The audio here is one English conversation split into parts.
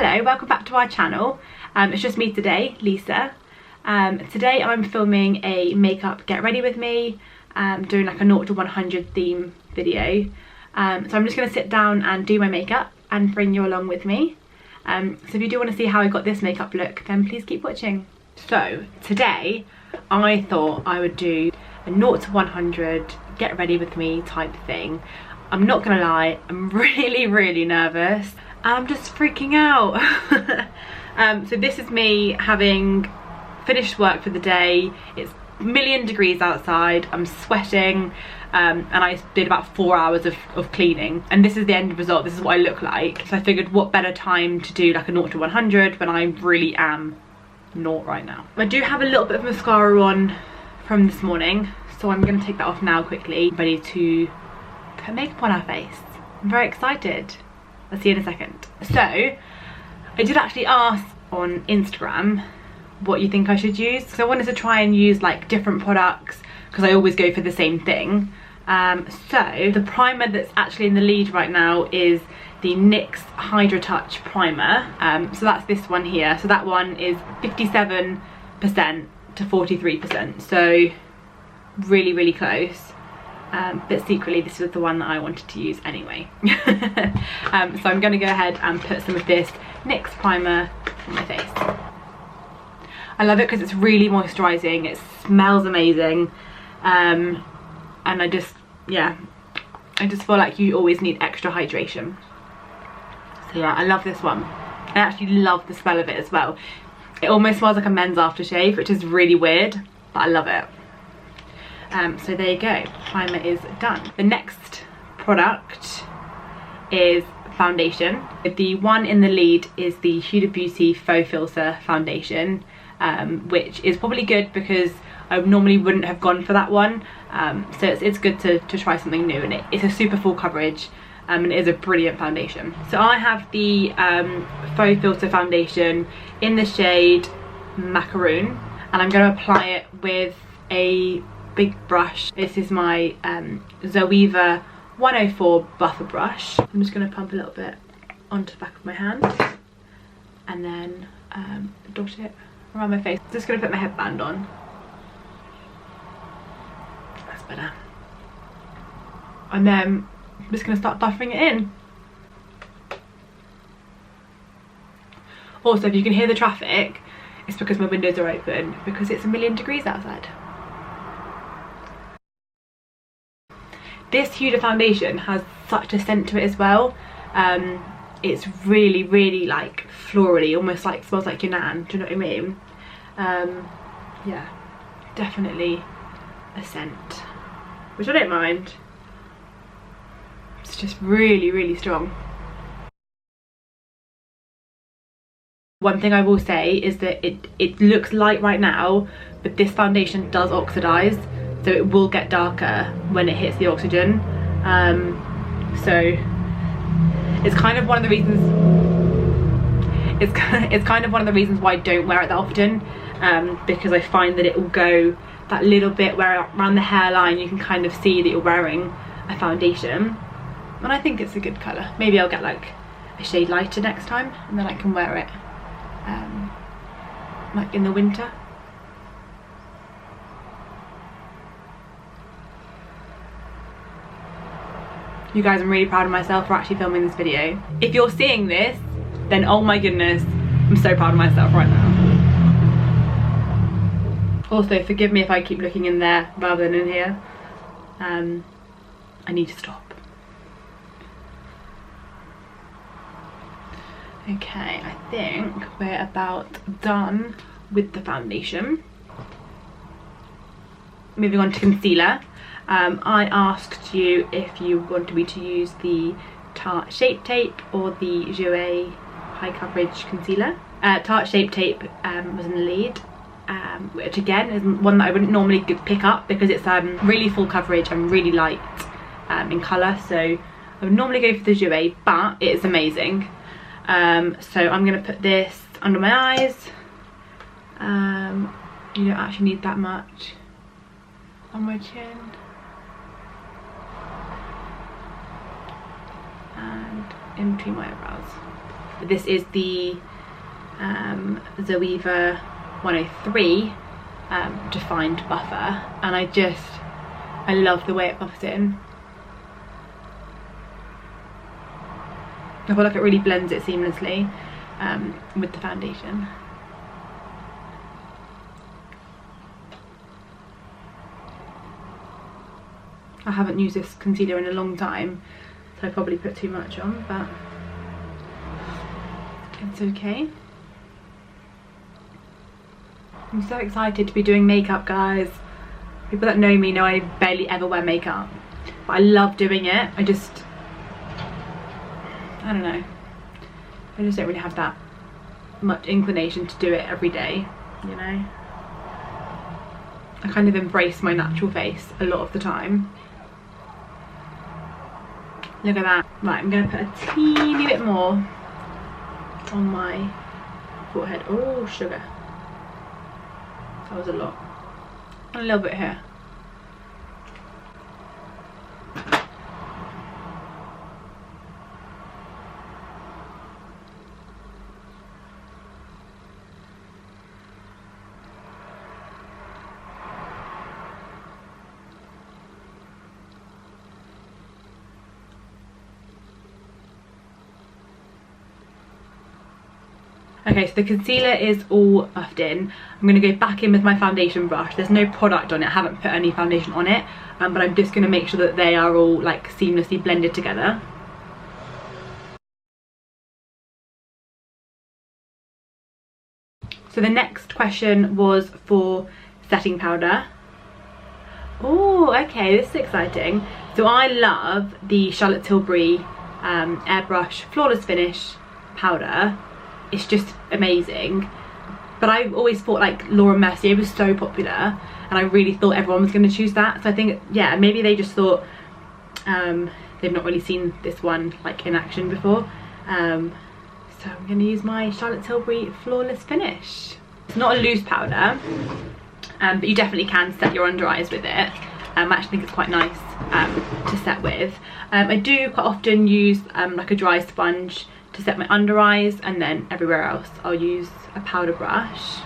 Hello, welcome back to our channel. It's just me today, Lisa. Today I'm filming a makeup get ready with me, doing like a 0 to 100 theme video. So I'm just going to sit down and do my makeup and bring you along with me. So if you do want to see how I got this makeup look, then please keep watching. So today I thought I would do a 0 to 100 get ready with me type thing. I'm not gonna lie, I'm really nervous. I'm just freaking out. So this is me having finished work for the day. It's a million degrees outside, I'm sweating, and I did about 4 hours of cleaning, and this is the end result. This is what I look like. So I figured what better time to do like a 0 to 100 when I really am not right now. I do have a little bit of mascara on from this morning, so I'm going to take that off now quickly, ready to put makeup on our face. I'm very excited. I'll see you in a second. So I did actually ask on Instagram what you think I should use, so I wanted to try and use like different products because I always go for the same thing. So the primer that's actually in the lead right now is the NYX Hydra Touch primer. So that's this one here. So that one is 57% to 43%, so really close. But secretly this was the one that I wanted to use anyway. So I'm going to go ahead and put some of this NYX primer on my face. I love it because it's really moisturising, it smells amazing, and I just feel like you always need extra hydration. So yeah, I love this one. I actually love the smell of it as well. It almost smells like a men's aftershave, which is really weird, but I love it. So there you go, primer is done. The next product is foundation. The one in the lead is the Huda Beauty Faux Filter foundation, which is probably good because I normally wouldn't have gone for that one. So it's good to try something new, and it's a super full coverage, and it is a brilliant foundation. So I have the Faux Filter foundation in the shade Macaroon, and I'm going to apply it with a big brush. This is my Zoeva 104 buffer brush. I'm just going to pump a little bit onto the back of my hand and then dot it around my face. Just going to put my headband on. That's better. And then I'm just going to start buffing it in. Also, if you can hear the traffic, it's because my windows are open because it's a million degrees outside. This Huda foundation has such a scent to it as well. It's really like florally, almost like smells like your nan, do you know what I mean? Yeah, definitely a scent, which I don't mind. It's just really strong. One thing I will say is that it looks light right now, but this foundation does oxidize, so it will get darker when it hits the oxygen. So it's kind of one of the reasons. It's kind of one of the reasons why I don't wear it that often, because I find that it will go that little bit where around the hairline you can kind of see that you're wearing a foundation, and I think it's a good colour. Maybe I'll get like a shade lighter next time, and then I can wear it like in the winter. You guys, I'm really proud of myself for actually filming this video. If you're seeing this, then oh my goodness, I'm so proud of myself right now. Also, forgive me if I keep looking in there rather than in here. I need to stop. Okay, I think we're about done with the foundation. Moving on to concealer. I asked you if you wanted me to use the Tarte Shape Tape or the Jouer High Coverage Concealer. Tarte Shape Tape was in the lead, which again is one that I wouldn't normally pick up because it's really full coverage and really light in colour, so I would normally go for the Jouer, but it is amazing. So I'm going to put this under my eyes. You don't actually need that much on my chin. And in between my eyebrows. but this is the Zoeva 103 defined buffer, and I love the way it buffs in. I feel like it really blends it seamlessly with the foundation. I haven't used this concealer in a long time, so I probably put too much on, but it's okay. I'm so excited to be doing makeup, guys. People that know me know I barely ever wear makeup, but I love doing it. I don't know. I just don't really have that much inclination to do it every day, you know? I kind of embrace my natural face a lot of the time. Look at that. Right, I'm going to put a teeny bit more on my forehead. Oh, sugar. That was a lot. And a little bit here. Okay, so the concealer is all buffed in. I'm going to go back in with my foundation brush. There's no product on it, I haven't put any foundation on it, but I'm just going to make sure that they are all like seamlessly blended together. So the next question was for setting powder. Oh, okay, this is exciting. So I love the Charlotte Tilbury Airbrush Flawless Finish powder. It's just amazing, but I've always thought like Laura Mercier was so popular, and I really thought everyone was going to choose that. So I think, yeah, maybe they just thought they've not really seen this one like in action before. So I'm going to use my Charlotte Tilbury Flawless Finish. It's not a loose powder, but you definitely can set your under eyes with it. I actually think it's quite nice to set with. I do quite often use like a dry sponge to set my under eyes, and then everywhere else I'll use a powder brush.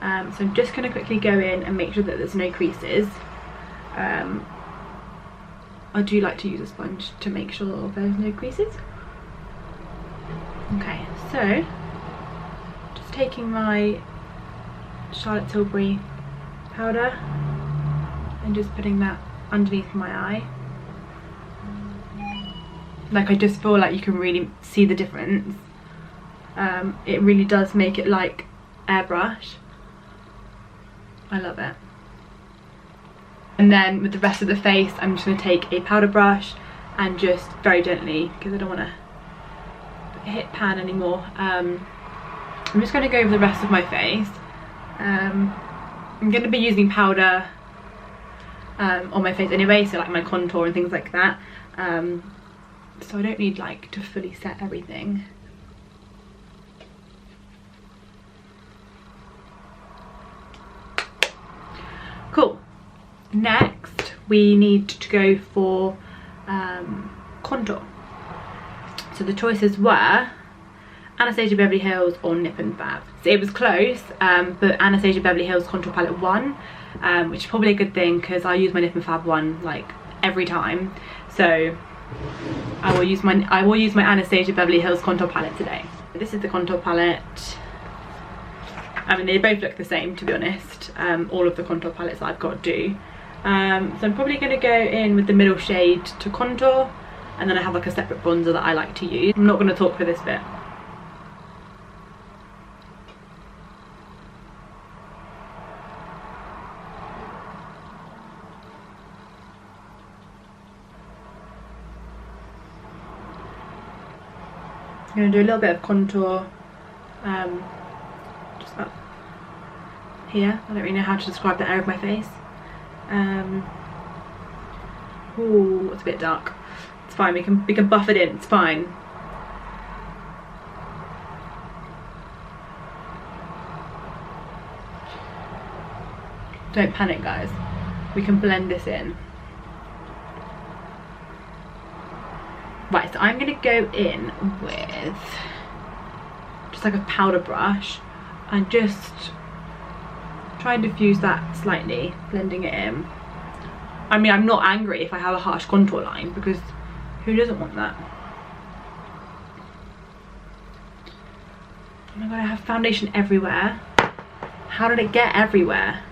So I'm just going to quickly go in and make sure that there's no creases. I do like to use a sponge to make sure there's no creases. Okay, so just taking my Charlotte Tilbury powder and just putting that underneath my eye. Like, I just feel like you can really see the difference. It really does make it like airbrush. I love it. And then with the rest of the face, I'm just going to take a powder brush and just very gently, because I don't want to hit pan anymore. I'm just going to go over the rest of my face. I'm going to be using powder on my face anyway, so like my contour and things like that. So I don't need like to fully set everything. Cool. Next we need to go for contour. So the choices were Anastasia Beverly Hills or Nip and Fab. So it was close, but Anastasia Beverly Hills Contour Palette won, which is probably a good thing because I use my Nip and Fab one like every time. So I will use my Anastasia Beverly Hills contour palette today. This is the contour palette. I mean, they both look the same, to be honest. All of the contour palettes that I've got do. So I'm probably going to go in with the middle shade to contour, and then I have like a separate bronzer that I like to use. I'm not going to talk for this bit. I'm going to do a little bit of contour just up here. I don't really know how to describe that area of my face. Ooh, it's a bit dark. It's fine, we can buff it in, it's fine. Don't panic, guys. We can blend this in. Right, so I'm going to go in with just like a powder brush and just try and diffuse that slightly, blending it in. I mean, I'm not angry if I have a harsh contour line, because who doesn't want that? Oh my god, I have foundation everywhere. How did it get everywhere?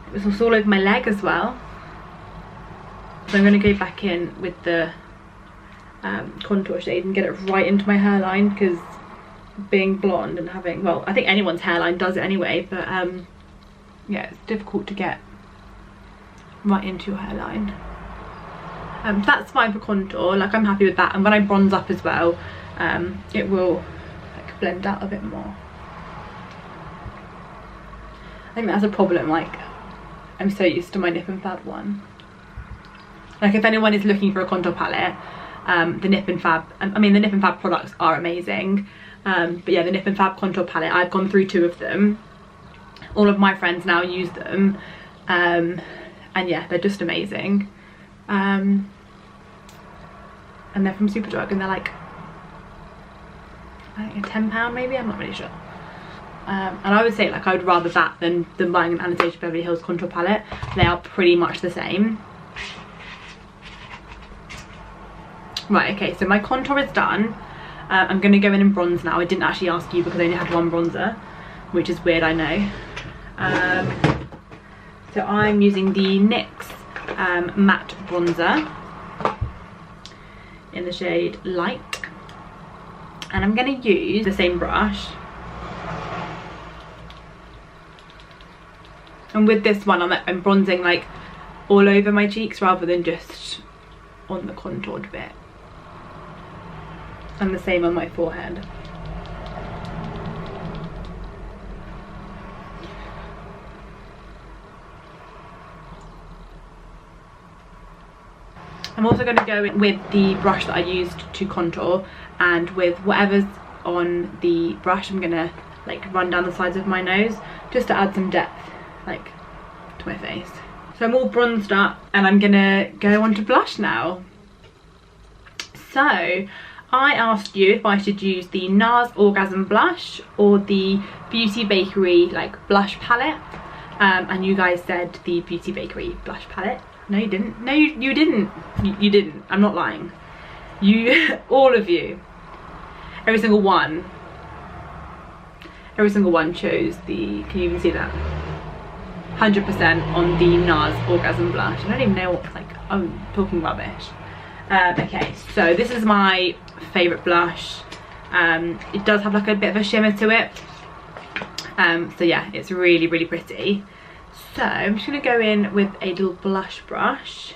It was also all over my leg as well. So I'm going to go back in with the contour shade and get it right into my hairline, because being blonde and having, well, I think anyone's hairline does it anyway, but yeah, it's difficult to get right into your hairline. That's fine for contour, like I'm happy with that, and when I bronze up as well, it will like blend out a bit more. I think that's a problem, like I'm so used to my Nip and Fab one. Like if anyone is looking for a contour palette, the Nip and Fab, I mean the Nip and Fab products are amazing, but yeah, the Nip and Fab contour palette, I've gone through 2 of them. All of my friends now use them, and yeah, they're just amazing. And they're from Superdrug, and they're like, I think £10 maybe, I'm not really sure. And I would say like I would rather that than buying an Anastasia Beverly Hills contour palette. They are pretty much the same. Right, okay, so my contour is done. I'm going to go in and bronze now. I didn't actually ask you because I only had one bronzer, which is weird, I know. So I'm using the NYX matte bronzer in the shade Light, and I'm going to use the same brush, and with this one I'm bronzing like all over my cheeks rather than just on the contoured bit, and the same on my forehead. I'm also going to go in with the brush that I used to contour, and with whatever's on the brush I'm going to like run down the sides of my nose just to add some depth like to my face. So I'm all bronzed up and I'm going to go on to blush now. So I asked you if I should use the NARS Orgasm blush or the Beauty Bakery like blush palette, and you guys said the Beauty Bakery blush palette. No, you didn't. No, you didn't. You didn't. I'm not lying. You, all of you, every single one chose the, can you even see that? 100% on the NARS Orgasm blush. I don't even know what's like, I'm talking rubbish. Okay, so this is my favourite blush. It does have like a bit of a shimmer to it. So yeah, it's really, really pretty. So I'm just going to go in with a little blush brush.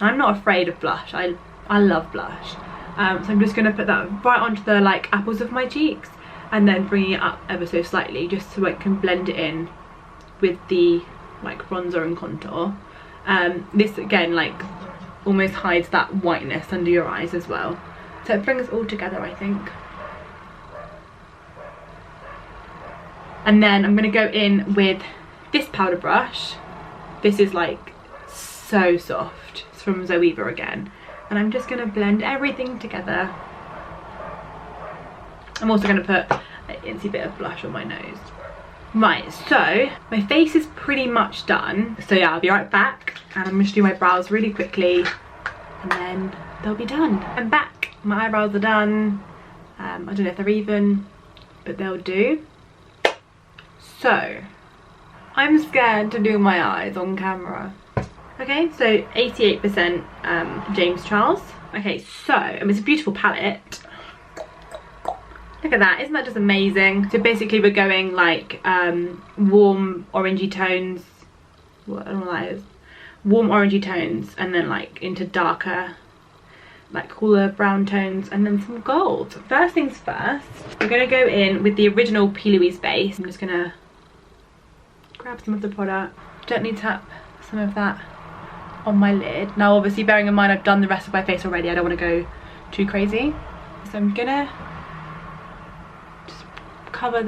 I'm not afraid of blush. I love blush. So I'm just going to put that right onto the like apples of my cheeks, and then bringing it up ever so slightly just so I can blend it in with the like bronzer and contour. This again like almost hides that whiteness under your eyes as well. So it brings it all together, I think. And then I'm going to go in with this powder brush. This is like so soft. It's from Zoeva again, and I'm just going to blend everything together. I'm also going to put an insy bit of blush on my nose. Right, so my face is pretty much done, so yeah, I'll be right back, and I'm going to do my brows really quickly and then they'll be done. I'm back. My eyebrows are done. I don't know if they're even, but they'll do. So I'm scared to do my eyes on camera. Okay, so 88% James Charles. Okay, so it's a beautiful palette. Look at that, isn't that just amazing? So basically we're going like warm orangey tones. What, I don't know what that is. Warm orangey tones, and then like into darker, like cooler brown tones, and then some gold. First things first, we're gonna go in with the original P. Louise base. I'm just gonna grab some of the product, gently tap some of that on my lid. Now obviously bearing in mind I've done the rest of my face already, I don't want to go too crazy. So I'm gonna just cover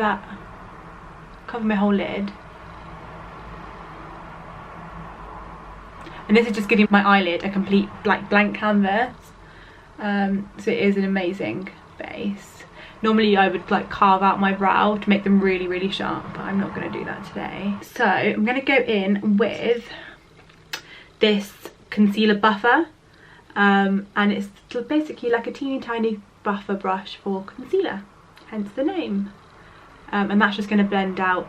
my whole lid. And this is just giving my eyelid a complete like blank canvas. So it is an amazing base. Normally I would like carve out my brow to make them really, really sharp, but I'm not going to do that today. So I'm going to go in with this concealer buffer, and it's basically like a teeny tiny buffer brush for concealer, hence the name. And that's just going to blend out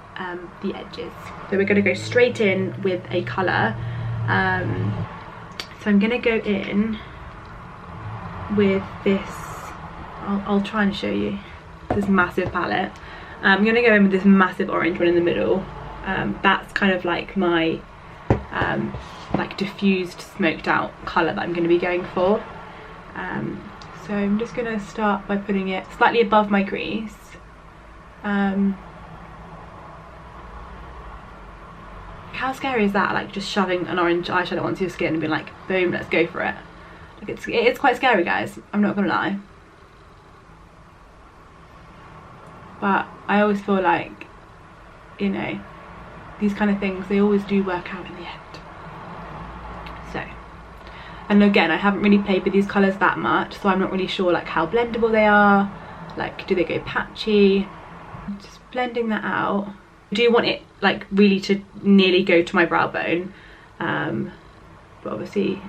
the edges. So we're going to go straight in with a colour. So I'm going to go in with this, I'll try and show you, this massive palette. I'm going to go in with this massive orange one in the middle. That's kind of like my like diffused smoked out colour that I'm going to be going for. So I'm just going to start by putting it slightly above my crease. How scary is that, like just shoving an orange eyeshadow onto your skin and being like, boom, let's go for it. Like it's quite scary, guys, I'm not gonna lie. But I always feel like, you know, these kind of things, they always do work out in the end. So, and again, I haven't really played with these colours that much, so I'm not really sure like how blendable they are, like do they go patchy. Just blending that out. I do want it like really to nearly go to my brow bone, but obviously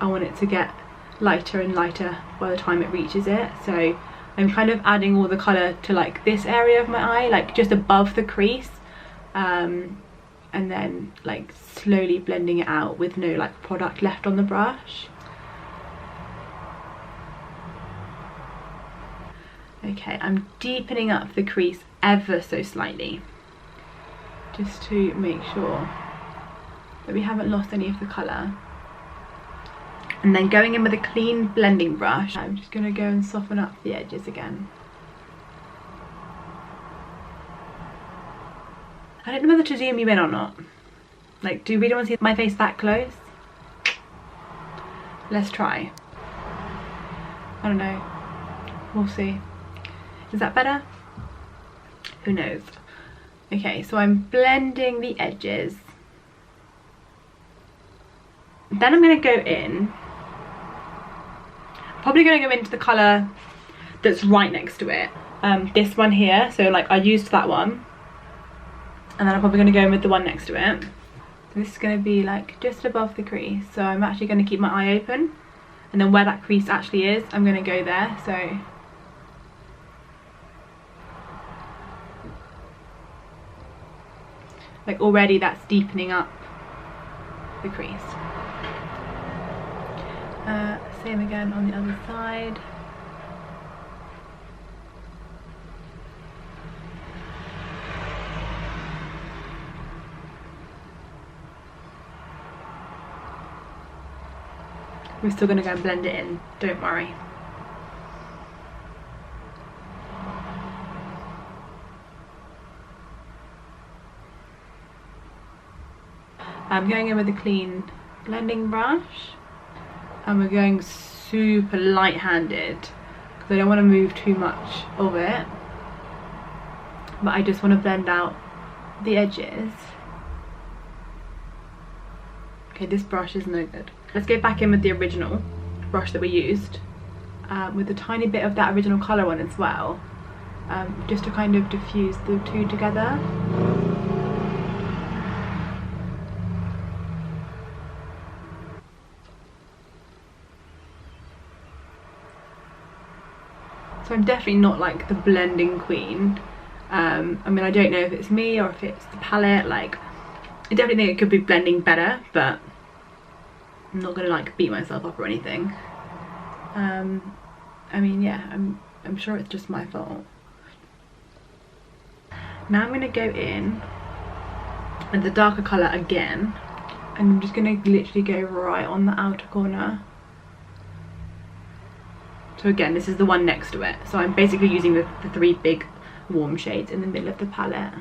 I want it to get lighter and lighter by the time it reaches it. So I'm kind of adding all the colour to like this area of my eye, like just above the crease, and then like slowly blending it out with no like product left on the brush. Okay, I'm deepening up the crease ever so slightly, just to make sure that we haven't lost any of the colour. And then going in with a clean blending brush, I'm just going to go and soften up the edges again. I don't know whether to zoom you in or not. Like, do you really want to see my face that close? Let's try. I don't know. We'll see. Is that better? Who knows? Okay, so I'm blending the edges. Then I'm going to go in. Probably going to go into the colour that's right next to it. This one here. So like I used that one. And then I'm probably going to go in with the one next to it. So this is going to be like just above the crease. So I'm actually going to keep my eye open. And then where that crease actually is, I'm going to go there. So like already that's deepening up the crease. Same again on the other side. We're still going to go and blend it in, don't worry. I'm going in with a clean blending brush, and we're going super light-handed because I don't want to move too much of it, but I just want to blend out the edges. Okay, this brush is no good. Let's go back in with the original brush that we used, with a tiny bit of that original colour on as well, just to kind of diffuse the two together. So I'm definitely not like the blending queen. I mean, I don't know if it's me or if it's the palette. Like, I definitely think it could be blending better, but I'm not gonna like beat myself up or anything. I mean, yeah, I'm sure it's just my fault. Now I'm gonna go in with the darker colour again, and I'm just gonna literally go right on the outer corner. So again, this is the one next to it. So I'm basically using the three big warm shades in the middle of the palette.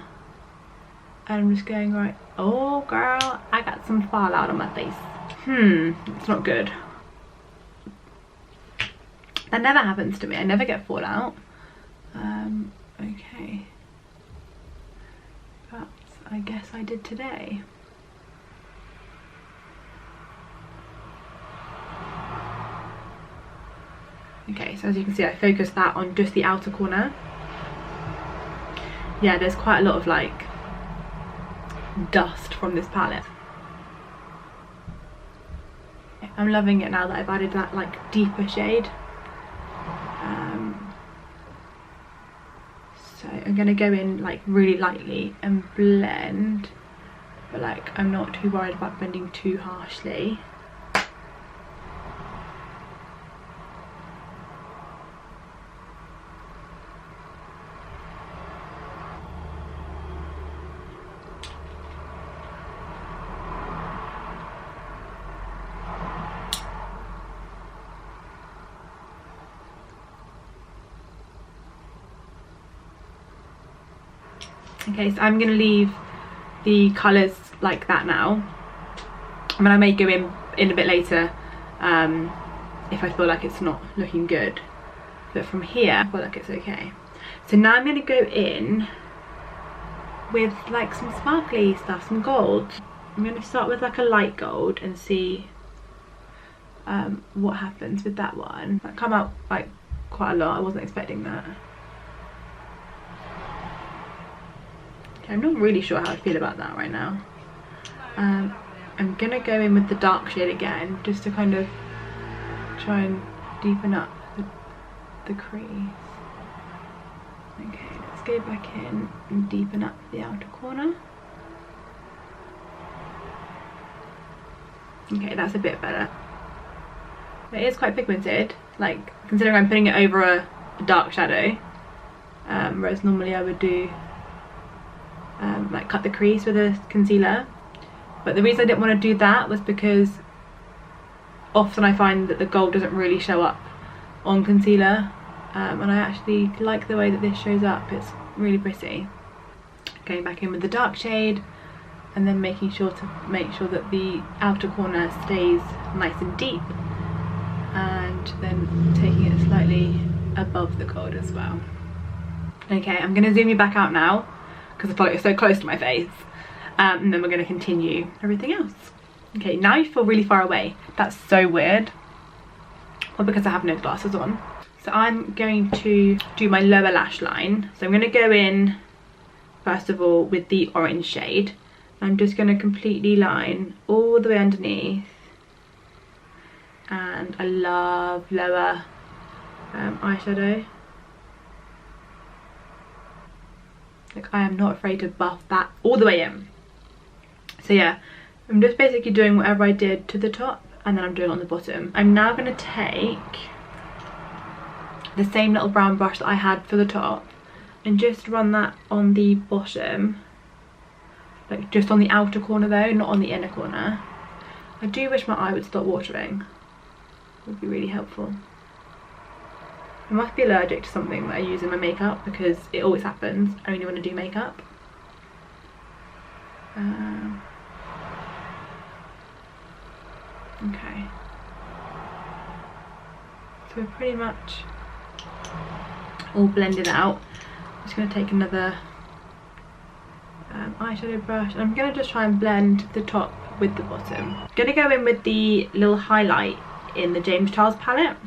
And I'm just going right, oh girl, I got some fallout on my face. It's not good. That never happens to me, I never get fallout. Okay. But I guess I did today. Okay, so as you can see, I focused that on just the outer corner. Yeah, there's quite a lot of like dust from this palette. I'm loving it now that I've added that like deeper shade. So I'm gonna go in like really lightly and blend, but like I'm not too worried about blending too harshly. Okay, so I'm going to leave the colours like that now. I mean, I may go in a bit later if I feel like it's not looking good. But from here, I feel like it's okay. So now I'm going to go in with like some sparkly stuff, some gold. I'm going to start with like a light gold and see what happens with that one. That come out like quite a lot. I wasn't expecting that. I'm not really sure how I feel about that right now. I'm gonna go in with the dark shade again, just to kind of try and deepen up the crease. Okay, let's go back in and deepen up the outer corner. Okay, that's a bit better. It is quite pigmented, like considering I'm putting it over a dark shadow, whereas normally I would do like cut the crease with a concealer. But the reason I didn't want to do that was because often I find that the gold doesn't really show up on concealer, and I actually like the way that this shows up. It's really pretty. Going back in with the dark shade and then making sure that the outer corner stays nice and deep, and then taking it slightly above the gold as well. Okay, I'm going to zoom you back out now because I feel like it's so close to my face, and then we're going to continue everything else. Okay, now you feel really far away. That's so weird. Well, because I have no glasses on. So I'm going to do my lower lash line. So I'm going to go in first of all with the orange shade. I'm just going to completely line all the way underneath, and I love lower eyeshadow. Like, I am not afraid to buff that all the way in. So yeah, I'm just basically doing whatever I did to the top, and then I'm doing it on the bottom. I'm now going to take the same little brown brush that I had for the top and just run that on the bottom, like just on the outer corner though, not on the inner corner. I do wish my eye would stop watering. It would be really helpful. I must be allergic to something that I use in my makeup, because it always happens only when I do makeup. Okay. So we're pretty much all blended out. I'm just going to take another eyeshadow brush, and I'm going to just try and blend the top with the bottom. I'm going to go in with the little highlight in the James Charles palette.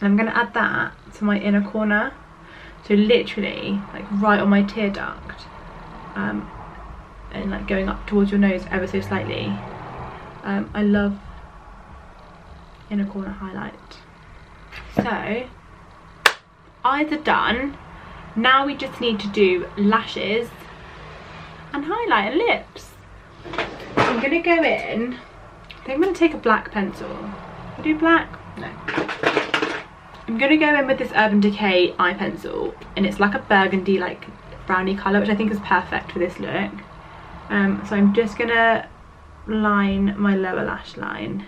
I'm going to add that to my inner corner, so literally like right on my tear duct, and like going up towards your nose ever so slightly. I love inner corner highlight. So eyes are done. Now we just need to do lashes and highlight and lips. I'm going to go in, I think I'm going to take a black pencil. Should I do black? No. I'm going to go in with this Urban Decay eye pencil, and it's like a burgundy, like brownie colour, which I think is perfect for this look. So I'm just going to line my lower lash line.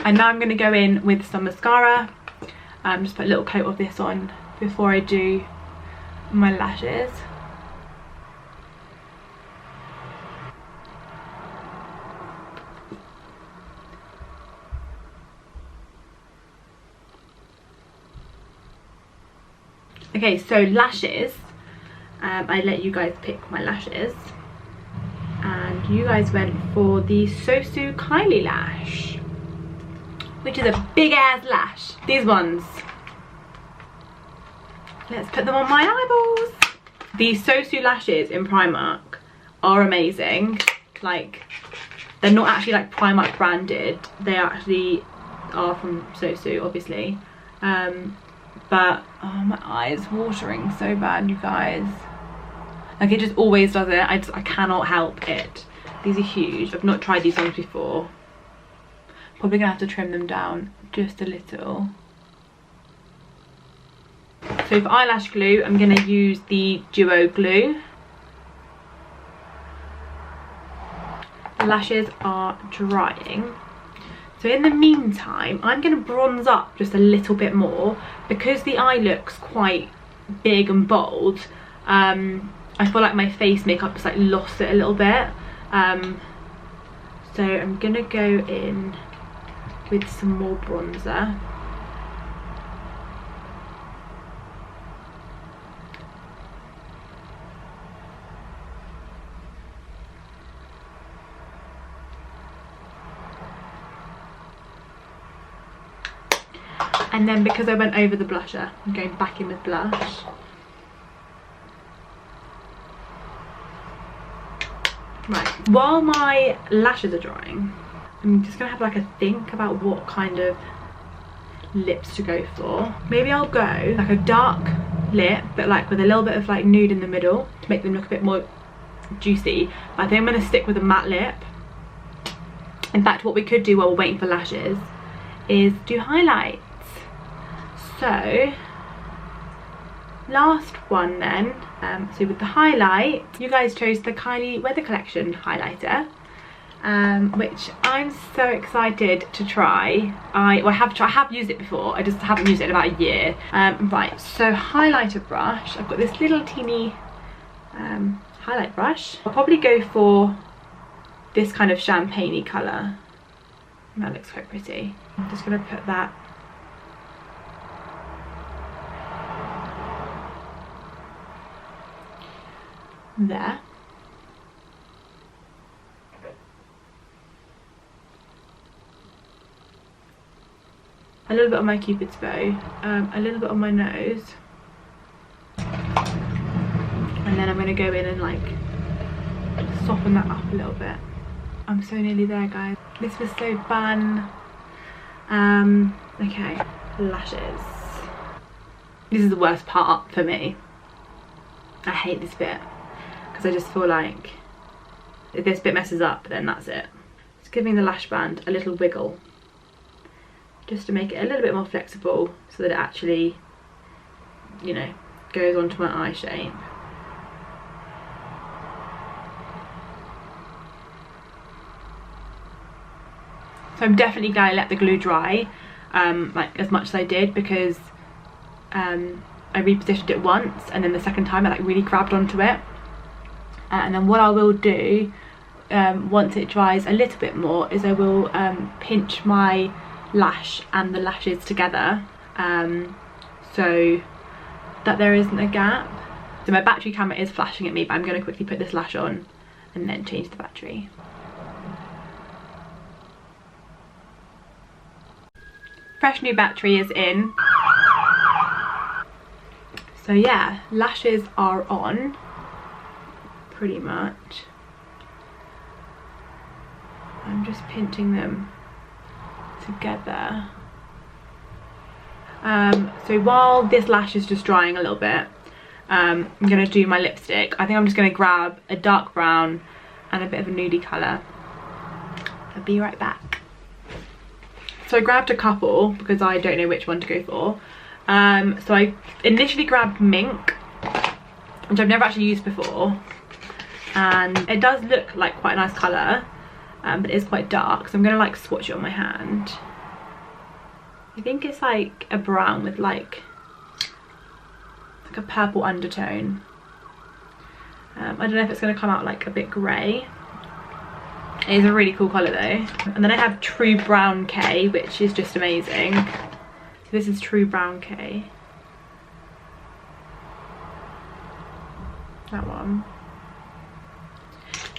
And now I'm going to go in with some mascara. Just put a little coat of this on before I do my lashes. Okay, so lashes, I let you guys pick my lashes, and you guys went for the Sosu Kylie lash, which is a big ass lash. These ones. Let's put them on my eyeballs. These Sosu lashes in Primark are amazing. Like, they're not actually like Primark branded. They actually are from Sosu, obviously. But oh, my eyes watering so bad, you guys. Like, it just always does it. I cannot help it. These are huge. I've not tried these ones before. Probably gonna have to trim them down just a little. So for eyelash glue, I'm gonna use the Duo glue. The lashes are drying. So in the meantime, I'm going to bronze up just a little bit more because the eye looks quite big and bold. I feel like my face makeup has like lost it a little bit. So I'm going to go in with some more bronzer. And then because I went over the blusher, I'm going back in with blush. Right, while my lashes are drying, I'm just gonna have like a think about what kind of lips to go for. Maybe I'll go like a dark lip, but like with a little bit of like nude in the middle to make them look a bit more juicy. But I think I'm gonna stick with a matte lip. In fact, what we could do while we're waiting for lashes is do highlights. So, last one then, so with the highlight, you guys chose the Kylie Weather Collection highlighter, which I'm so excited to try. I have used it before, I just haven't used it in about a year. Right, so highlighter brush, I've got this little teeny highlight brush. I'll probably go for this kind of champagne-y colour. That looks quite pretty. I'm just going to put that there. A little bit on my Cupid's bow, a little bit on my nose, and then I'm going to go in and like soften that up a little bit. I'm so nearly there, guys. This was so fun. Okay, lashes. This is the worst part for me. I hate this bit because I just feel like if this bit messes up, then that's it. Just giving the lash band a little wiggle just to make it a little bit more flexible so that it actually, you know, goes onto my eye shape. So I'm definitely glad I let the glue dry like as much as I did, because I repositioned it once and then the second time I like really grabbed onto it. And then what I will do once it dries a little bit more is I will pinch my lash and the lashes together so that there isn't a gap. So my battery camera is flashing at me, but I'm going to quickly put this lash on and then change the battery. Fresh new battery is in. So yeah, lashes are on pretty much. I'm just pinching them together. So while this lash is just drying a little bit, I'm gonna do my lipstick. I think I'm just gonna grab a dark brown and a bit of a nudie colour. I'll be right back. So I grabbed a couple because I don't know which one to go for. So I initially grabbed Mink, which I've never actually used before, and it does look like quite a nice colour, but it is quite dark, so I'm gonna like swatch it on my hand. I think it's like a brown with like a purple undertone. I don't know if it's gonna come out like a bit grey. It is a really cool colour though. And then I have True Brown K, which is just amazing. So this is True Brown K. That one.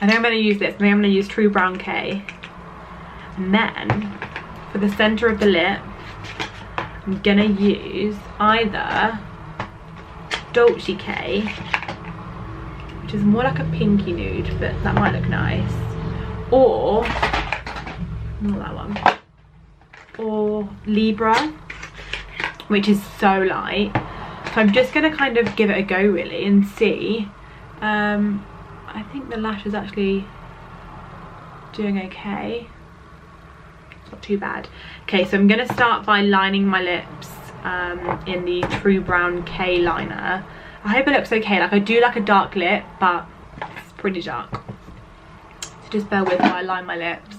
I think I'm going to use this. I think I'm going to use True Brown K. And then for the centre of the lip, I'm going to use either Dolce K, which is more like a pinky nude, but that might look nice, or not that one, or Libra, which is so light. So I'm just going to kind of give it a go really and see. I think the lash is actually doing okay. It's not too bad. Okay, so I'm going to start by lining my lips in the True Brown K liner. I hope it looks okay. Like, I do like a dark lip, but it's pretty dark. So just bear with while I line my lips.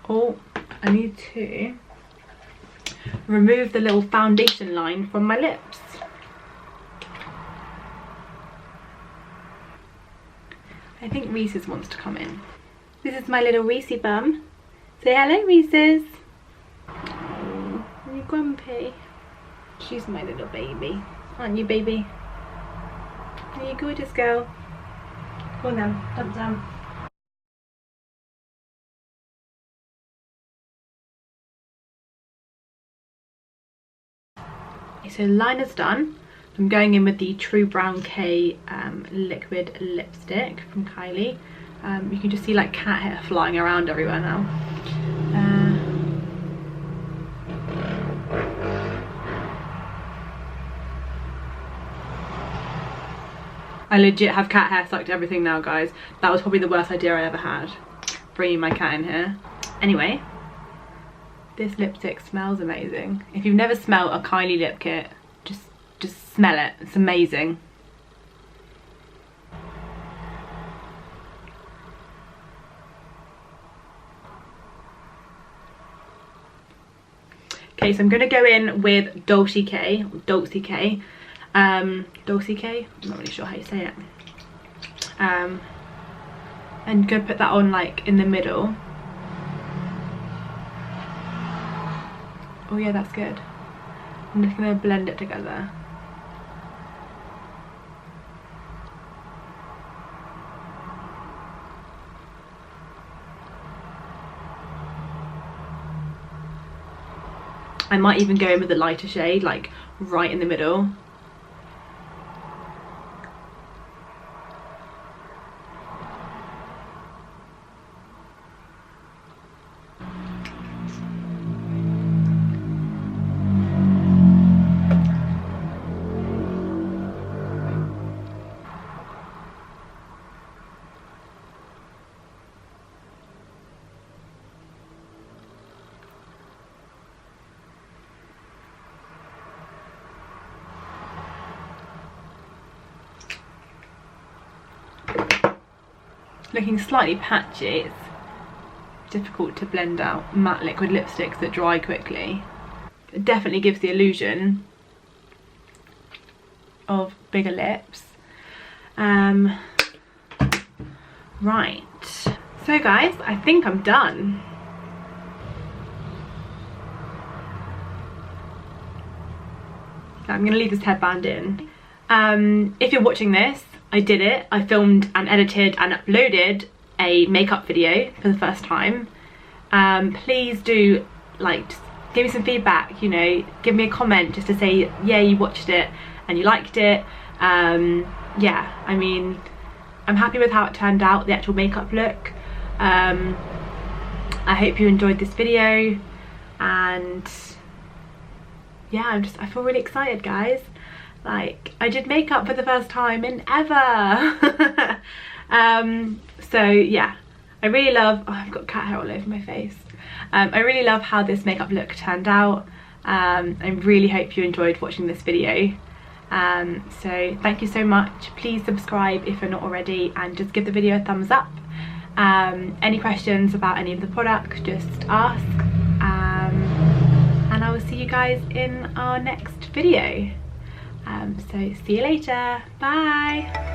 Oh, I need to remove the little foundation line from my lips. I think Reese's wants to come in. This is my little Reese bum. Say hello, Reese's. Oh, are you grumpy? She's my little baby. Aren't you, baby? Are you gorgeous girl? Go on then, jump down. So liner's done. I'm going in with the True Brown K liquid lipstick from Kylie. You can just see like cat hair flying around everywhere now. I legit have cat hair stuck to everything now, guys. That was probably the worst idea I ever had, bringing my cat in here. Anyway, this lipstick smells amazing. If you've never smelled a Kylie lip kit, just smell it. It's amazing. Okay, so I'm gonna go in with Dolce K. I'm not really sure how you say it. And go put that on like in the middle. Oh yeah, that's good. I'm just gonna blend it together. I might even go in with a lighter shade, like right in the middle. Looking slightly patchy. It's difficult to blend out matte liquid lipsticks that dry quickly. It definitely gives the illusion of bigger lips. Right, so guys, I think I'm done. I'm gonna leave this headband in. If you're watching this, I did it. I filmed and edited and uploaded a makeup video for the first time. Please do like just give me some feedback, you know, give me a comment just to say yeah, you watched it and you liked it. Yeah, I mean, I'm happy with how it turned out, the actual makeup look. I hope you enjoyed this video, and yeah, I feel really excited, guys. Like, I did makeup for the first time in ever. So yeah, I really love, oh, I've got cat hair all over my face. I really love how this makeup look turned out. I really hope you enjoyed watching this video. So thank you so much. Please subscribe if you're not already, and just give the video a thumbs up. Any questions about any of the products, just ask, and I will see you guys in our next video. So see you later, bye.